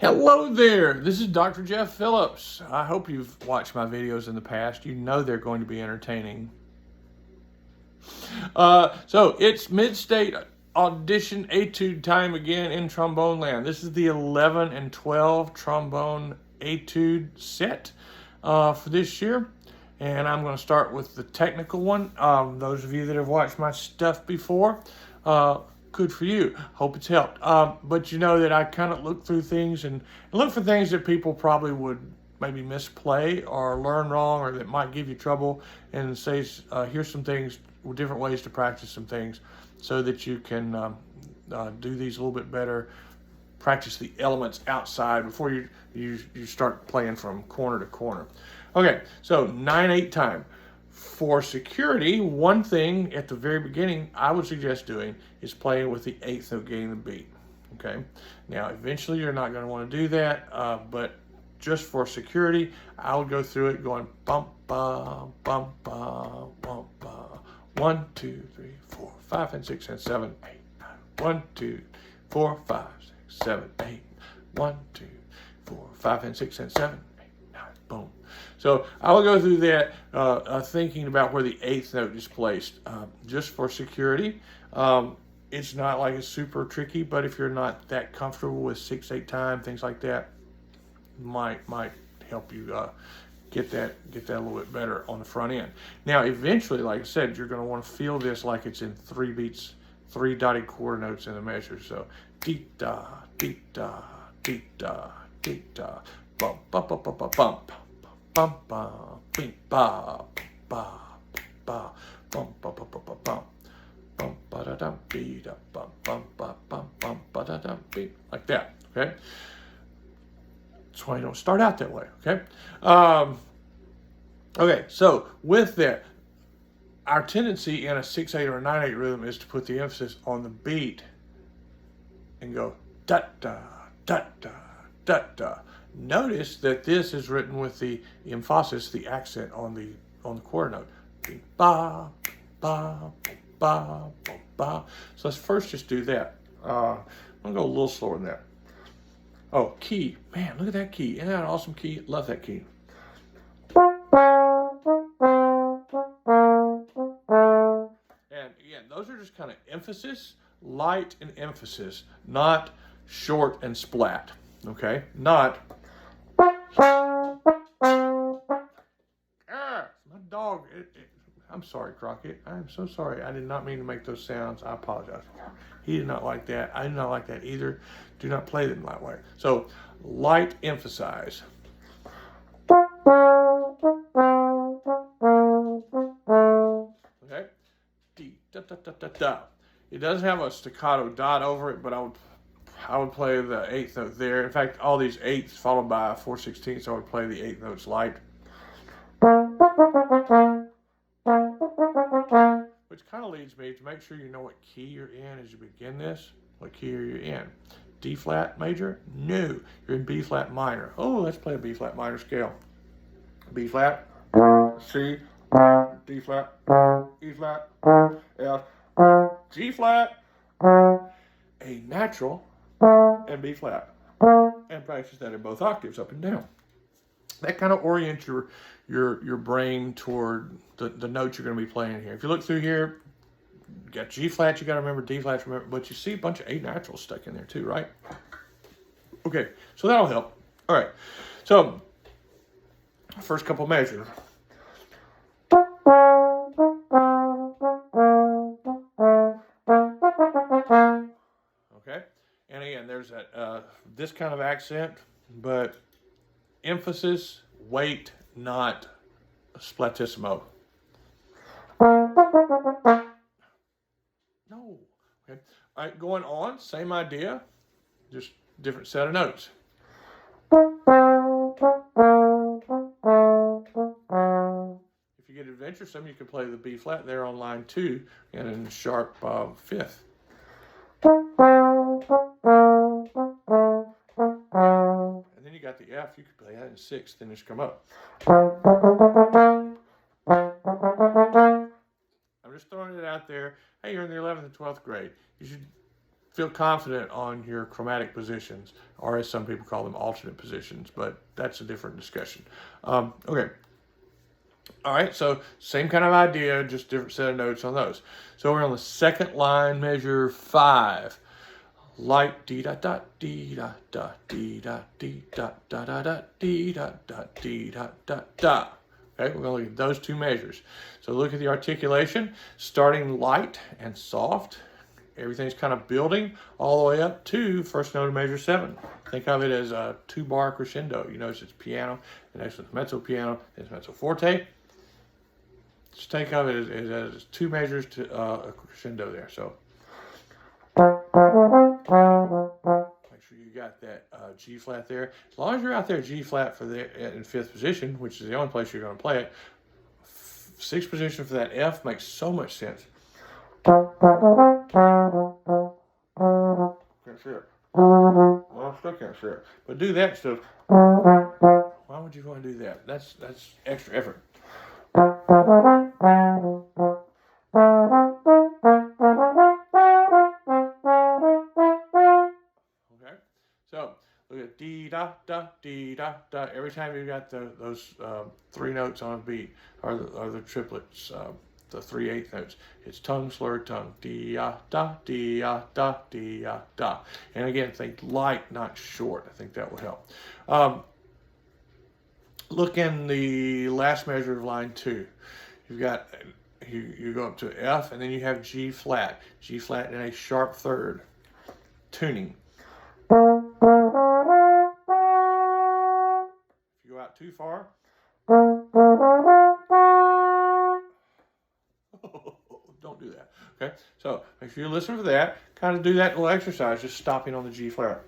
Hello there, this is Dr. Jeff Phillips. I hope you've watched my videos in the past. You know they're going to be entertaining. So it's mid-state audition etude time again in trombone land. This is the 11 and 12 trombone etude set for this year. And I'm going to start with the technical one. Those of you that have watched my stuff before, good for you. Hope it's helped. But you know that I kind of look through things and look for things that people probably would maybe misplay or learn wrong or that might give you trouble, and say, here's some things, different ways to practice some things so that you can do these a little bit better, practice the elements outside before you start playing from corner to corner. Okay, so 9/8 time. For security, one thing at the very beginning I would suggest doing is playing with the eighth note getting the beat. Okay, now eventually you're not going to want to do that, but just for security, I would go through it going bump ba bump ba bump ba 1 2 3 4 5 and 6 and 7 8 9 1 2 4 5 6 7 8 1 2 4 5 and 6 and 7 8 9 boom. So I will go through that thinking about where the eighth note is placed, just for security. It's not like it's super tricky, but if you're not that comfortable with 6/8 time, things like that, might help you get that a little bit better on the front end. Now, eventually, like I said, you're going to want to feel this like it's in 3 beats, 3 dotted quarter notes in the measure. So dee da, dee da, dee da, dee da, bump, bump, bump, bump, bump, bump. Bum bum beep ba ba ba bum bum bum bum bum bum ba da dum beep da bum bum ba bum bum ba da dum beep, like that. Okay, that's why you don't start out that way. Okay, okay. So with that, our tendency in a 6/8 or a 9/8 rhythm is to put the emphasis on the beat and go da da da da da da. Notice that this is written with the emphasis, the accent on the quarter note. Ba, ba, ba, ba, ba. So let's first just do that. I'm gonna go a little slower than that. Oh, key. Man, look at that key. Isn't that an awesome key? Love that key. And again, those are just kind of emphasis, light and emphasis, not short and splat. Okay? Not my dog. I'm sorry, Crockett. I'm so sorry. I did not mean to make those sounds. I apologize. He did not like that. I did not like that either. Do not play them that way. So, light, emphasize. Okay? D, da, da, da, da, da. It doesn't have a staccato dot over it, but I would play the eighth note there. In fact, all these eighths followed by 4/16, so I would play the eighth notes light. Which kind of leads me to make sure you know what key you're in as you begin this. What key are you in? D flat major? No, you're in B flat minor. Oh, let's play a B flat minor scale. B flat, C, D flat, E flat, F, G flat, A natural, and B flat. And practice that in both octaves, up and down. That kind of orients your brain toward the notes you're going to be playing here. If you look through here, you got G flat, you got to remember, D flat, remember, but you see a bunch of A naturals stuck in there too, right? Okay, so that'll help. All right, so first couple measures. Okay, and again, there's that this kind of accent, but emphasis, weight, not splatissimo. No. Okay. All right, going on, same idea, just different set of notes. If you get adventuresome, you can play the B flat there on line 2 and in sharp 5th. And then you got the F, you could play that in 6th and just come up. I'm just throwing it out there. Hey, you're in the 11th and 12th grade. You should feel confident on your chromatic positions, or as some people call them, alternate positions, but that's a different discussion. Okay. All right, so same kind of idea, just different set of notes on those. So we're on the second line, measure 5. Light dee da da dee da da dee da dee da da da da dee da da dee da da da. Okay, we're going to look at those two measures. So look at the articulation, starting light and soft. Everything's kind of building all the way up to first note of measure 7. Think of it as a 2-bar crescendo. You notice it's piano, the next one's mezzo piano, then it's mezzo forte. Just think of it as 2 measures to a crescendo there. So make sure you got that G flat there. As long as you're out there G flat for in 5th position, which is the only place you're going to play it, 6th position for that F makes so much sense. Can't see it. Well, I still can't see it. But do that stuff. Why would you want to do that? That's extra effort. Okay, so look at dee da da dee da da. Every time you got those 3 notes on a beat, or the triplets, the 3/8 notes, it's tongue slurred tongue. Dee da da dee da da dee da da. And again, think light, not short. I think that will help. Look in the last measure of line 2. You've got, you go up to F, and then you have G flat in a sharp 3rd tuning. If you go out too far, don't do that. Okay, so make sure you listen for that. Kind of do that little exercise, just stopping on the G flat.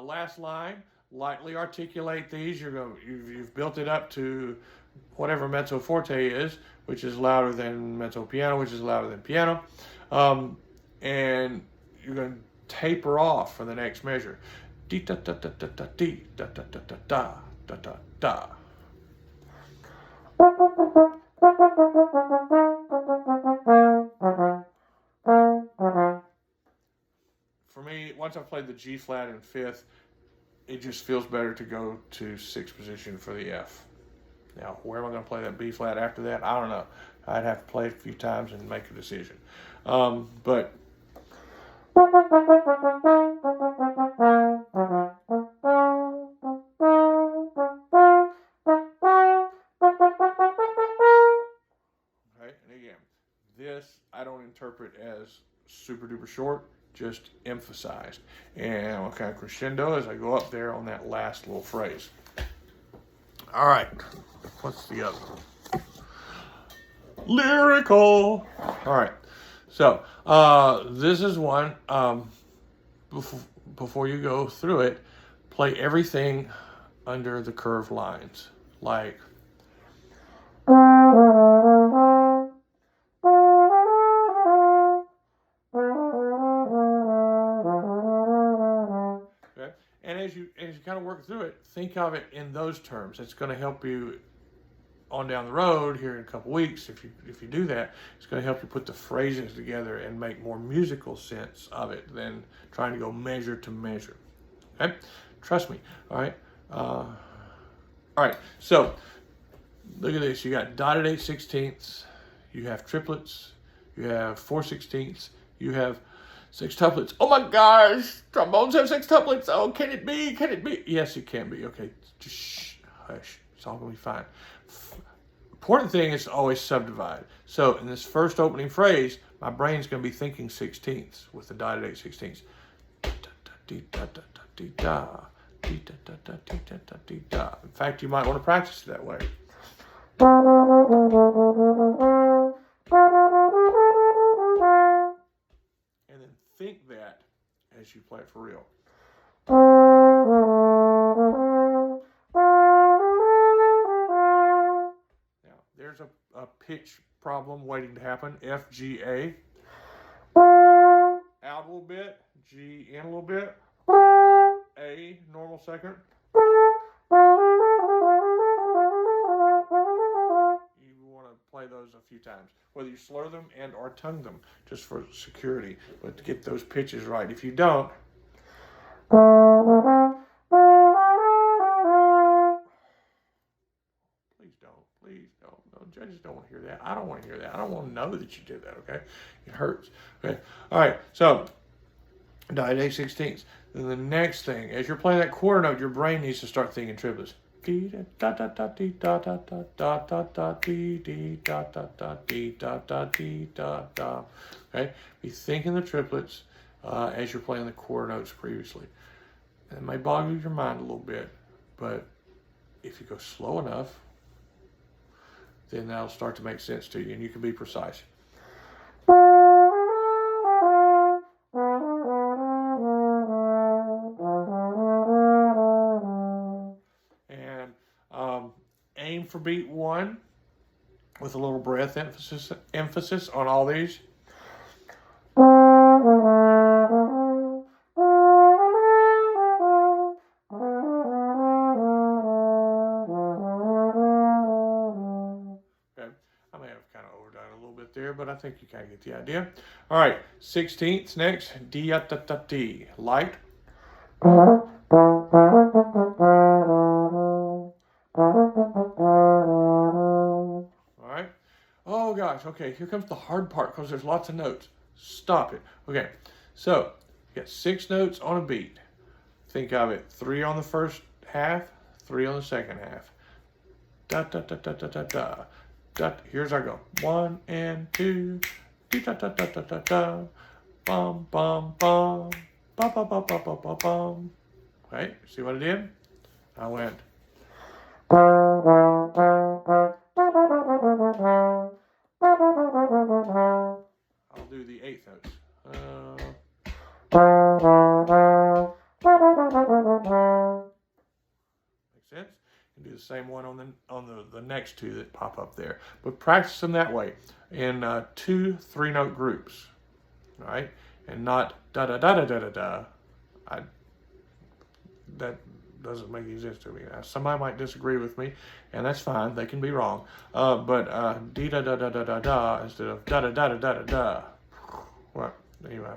Last line, lightly articulate these. You've built it up to whatever mezzo forte is, which is louder than mezzo piano, which is louder than piano, and you're going to taper off for the next measure. Dee da da da da da dee da da da da da da da da. For me, once I've played the G flat in 5th, it just feels better to go to 6th position for the F. Now, where am I going to play that B flat after that? I don't know. I'd have to play it a few times and make a decision. But okay, and again, this I don't interpret as super duper short, just emphasized. And what kind of crescendo as I go up there on that last little phrase. All right, what's the other one? Lyrical. All right, so this is one. Before you go through it, play everything under the curved lines, like. And as you kind of work through it, think of it in those terms. It's going to help you on down the road here in a couple weeks. If you do that, it's going to help you put the phrases together and make more musical sense of it than trying to go measure to measure. Okay, trust me. All right. All right. So look at this. You got dotted 8/16. You have triplets. You have 4/16. You have 6-tuplets. Oh my gosh, trombones have 6-tuplets. Oh, can it be? Can it be? Yes, it can be. Okay, just shh, hush. It's all going to be fine. Important thing is to always subdivide. So in this first opening phrase, my brain's going to be thinking 16ths with the dotted 8/16. In fact, you might want to practice it that way. And then think that as you play it for real. Now, there's a pitch problem waiting to happen. F, G, A. Out a little bit. G in a little bit. A, normal second. those a few times, whether you slur them and or tongue them, just for security, but to get those pitches right. If you don't, please don't. No, judges don't want to hear that. I don't want to hear that. I don't want to know that you did that, okay? It hurts. Okay. All right, so diet A16ths. Then the next thing, as you're playing that quarter note, your brain needs to start thinking triplets. Okay, be thinking the triplets as you're playing the quarter notes previously. It may boggle your mind a little bit, but if you go slow enough, then that'll start to make sense to you, and you can be precise. And aim for beat 1 with a little breath emphasis on all these. There, but I think you kind of get the idea. All right, 16ths next. D-da-da-da-D. Light. All right. Oh gosh. Okay, here comes the hard part because there's lots of notes. Stop it. Okay, so you got 6 notes on a beat. Think of it: 3 on the first half, 3 on the second half. Da da da da da da da. Here's our go. 1 and 2. Da da da da da da. Bum bum bum. Bum bum bum bum bum bum bum. Okay, see what I did? I went. I'll do the 8th notes. Makes sense? And do the same one on the next 2 that pop up there. But practice them that way in 2 3-note groups, all right? And not da da da da da da da. That doesn't make any sense to me. Now, somebody might disagree with me, and that's fine. They can be wrong. But dee da da da da da da instead of da da da da da da da. Well, anyway,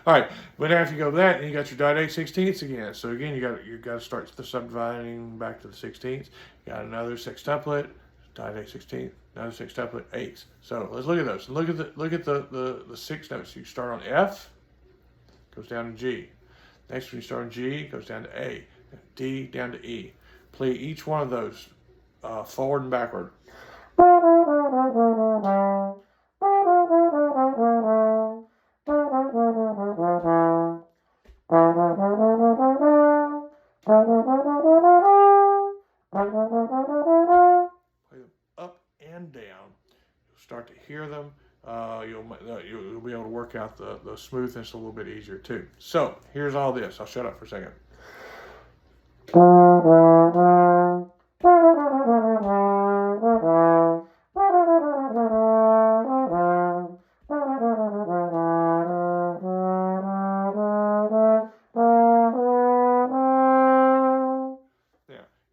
all right. But after you go that, and you got your diet 8/16ths again. So again, you got to start the subdividing back to the 16ths. You got another sextuplet, diet 8/16, another sextuplet, 8ths. So let's look at those. Look at the 6 notes. You start on F, goes down to G. Next when you start on G, goes down to A, D down to E. Play each one of those forward and backward. Play them up and down. You'll start to hear them. You'll be able to work out the smoothness a little bit easier too. So here's all this. I'll shut up for a second.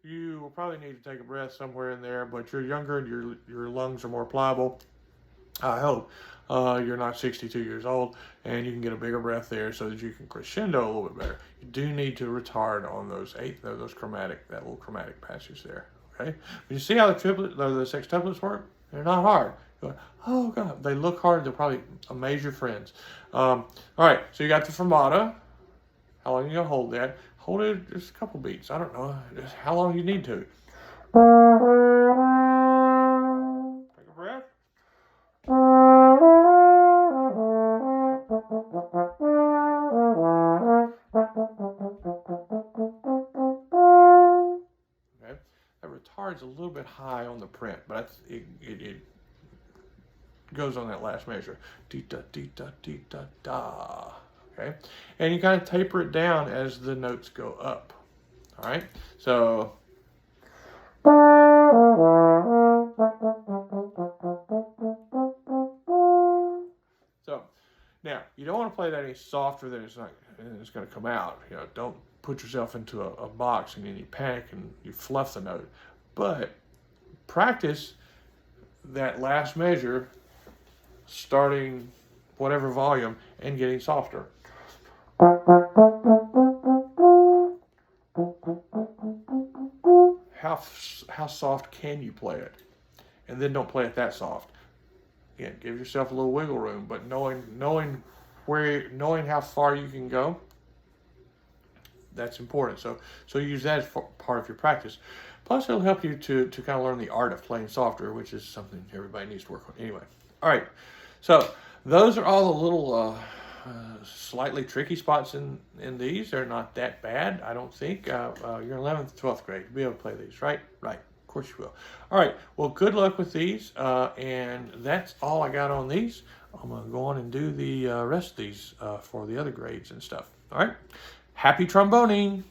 You will probably need to take a breath somewhere in there, but you're younger and your lungs are more pliable. I hope you're not 62 years old and you can get a bigger breath there so that you can crescendo a little bit better. You do need to retard on those that little chromatic passage there. Okay, but you see how the sextuplets work? They're not hard. You're like, oh God, they look hard. They'll probably amaze your friends. All right, so you got the fermata. How long are you gonna hold that? Hold it just a couple beats. I don't know, just how long you need to. Take a breath. Okay, that retard's a little bit high on the print, but it goes on that last measure. Dee da dee da dee da da. Okay, and you kind of taper it down as the notes go up. All right, so. So now you don't want to play that any softer than it's going to come out. You know, don't put yourself into a box and then you panic and you fluff the note. But practice that last measure, starting whatever volume and getting softer. How soft can you play it? And then don't play it that soft. Again, give yourself a little wiggle room, but knowing how far you can go, that's important. So use that as part of your practice. Plus, it'll help you to kind of learn the art of playing softer, which is something everybody needs to work on anyway. All right, so those are all the little slightly tricky spots in these. They're not that bad, I don't think. You're 11th, 12th grade. You'll be able to play these, right? Right. Of course you will. All right. Well, good luck with these. And that's all I got on these. I'm going to go on and do the rest of these for the other grades and stuff. All right. Happy tromboning.